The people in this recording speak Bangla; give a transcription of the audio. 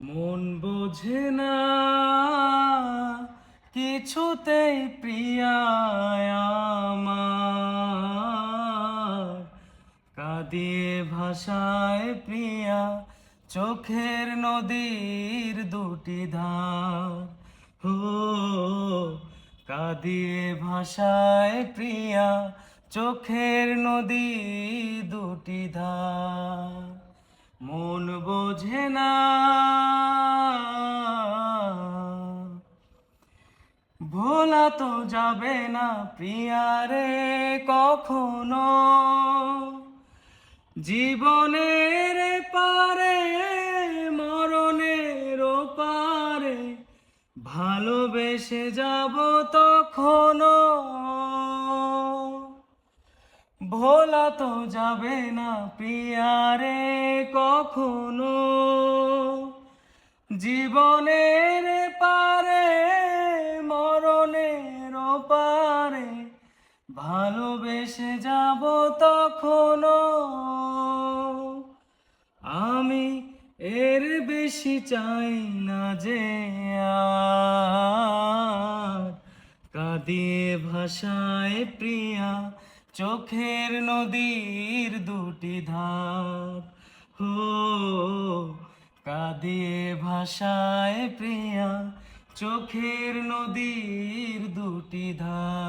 মন বোঝে না কিছুতেই প্রিয়ায় আমার, কাঁদিয়ে ভাষায় প্রিয়া চোখের নদীর দুটি ধার। হো, কাঁদিয়ে ভাষায় প্রিয়া চোখের নদী দুটি ধার। মন বোঝে না ভোলা তো যাবে না প্রিয়ারে কখনো, জীবনের পারে মরণের পারে ভালোবেসে যাব তখনো। ভোলা তো যাবে না প্রিয়ারে কখনো, জীবনের পারে মরণের পারে ভালোবেসে যাব তখনো। আমি এর বেশি চাই না যে আর, কাঁদিয়ে ভাষায় প্রিয়া চোখের নদীর দুটি ধার। হো, কাঁদিয়ে ভাষায় প্রিয়া চোখের নদীর দুটি ধার।